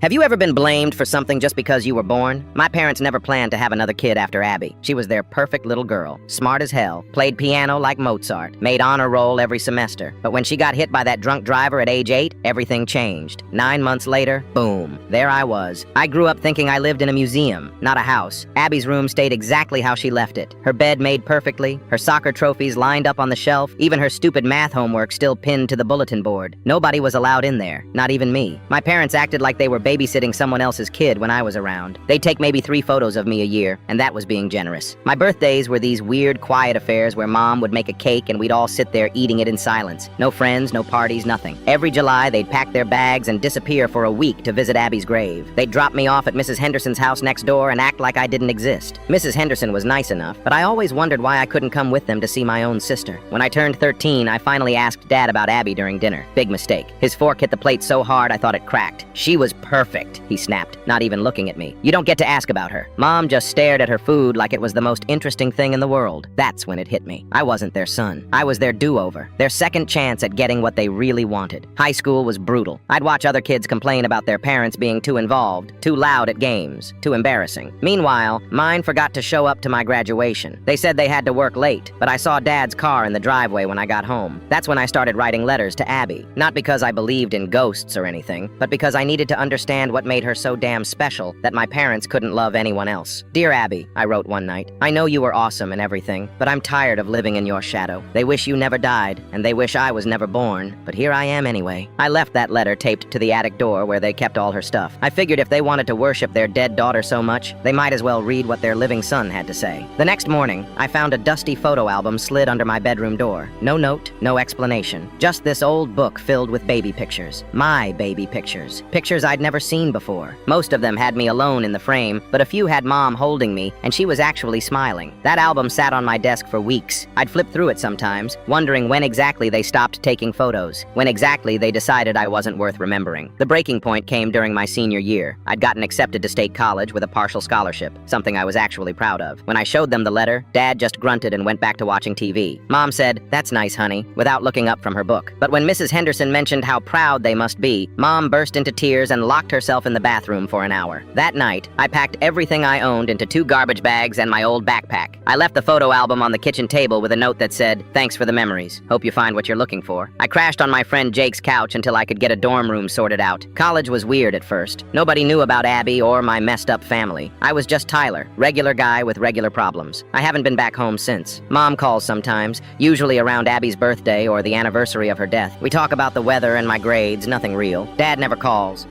Have you ever been blamed for something just because you were born? My parents never planned to have another kid after Abby. She was their perfect little girl, smart as hell, played piano like Mozart, made honor roll every semester. But when she got hit by that drunk driver at age 8, everything changed. 9 months later, boom, there I was. I grew up thinking I lived in a museum, not a house. Abby's room stayed exactly how she left it. Her bed made perfectly, her soccer trophies lined up on the shelf, even her stupid math homework still pinned to the bulletin board. Nobody was allowed in there, not even me. My parents acted like they were babysitting someone else's kid when I was around. They'd take maybe 3 photos of me a year, and that was being generous. My birthdays were these weird, quiet affairs where Mom would make a cake and we'd all sit there eating it in silence. No friends, no parties, nothing. Every July, they'd pack their bags and disappear for a week to visit Abby's grave. They'd drop me off at Mrs. Henderson's house next door and act like I didn't exist. Mrs. Henderson was nice enough, but I always wondered why I couldn't come with them to see my own sister. When I turned 13, I finally asked Dad about Abby during dinner. Big mistake. His fork hit the plate so hard I thought it cracked. "She was perfect," he snapped, not even looking at me. "You don't get to ask about her." Mom just stared at her food like it was the most interesting thing in the world. That's when it hit me. I wasn't their son. I was their do-over, their second chance at getting what they really wanted. High school was brutal. I'd watch other kids complain about their parents being too involved, too loud at games, too embarrassing. Meanwhile, mine forgot to show up to my graduation. They said they had to work late, but I saw Dad's car in the driveway when I got home. That's when I started writing letters to Abby. Not because I believed in ghosts or anything, but because I needed to understand what made her so damn special that my parents couldn't love anyone else. "Dear Abby," I wrote one night, "I know you were awesome and everything, but I'm tired of living in your shadow. They wish you never died, and they wish I was never born, but here I am anyway." I left that letter taped to the attic door where they kept all her stuff. I figured if they wanted to worship their dead daughter so much, they might as well read what their living son had to say. The next morning, I found a dusty photo album slid under my bedroom door. No note, no explanation. Just this old book filled with baby pictures. My baby pictures. Pictures I'd never seen before. Most of them had me alone in the frame, but a few had Mom holding me, and she was actually smiling. That album sat on my desk for weeks. I'd flip through it sometimes, wondering when exactly they stopped taking photos, when exactly they decided I wasn't worth remembering. The breaking point came during my senior year. I'd gotten accepted to state college with a partial scholarship, something I was actually proud of. When I showed them the letter, Dad just grunted and went back to watching TV. Mom said, "That's nice, honey," without looking up from her book. But when Mrs. Henderson mentioned how proud they must be, Mom burst into tears and locked herself in the bathroom for an hour. That night, I packed everything I owned into 2 garbage bags and my old backpack. I left the photo album on the kitchen table with a note that said, "Thanks for the memories. Hope you find what you're looking for." I crashed on my friend Jake's couch until I could get a dorm room sorted out. College was weird at first. Nobody knew about Abby or my messed up family. I was just Tyler, regular guy with regular problems. I haven't been back home since. Mom calls sometimes, usually around Abby's birthday or the anniversary of her death. We talk about the weather and my grades, nothing real. Dad never calls.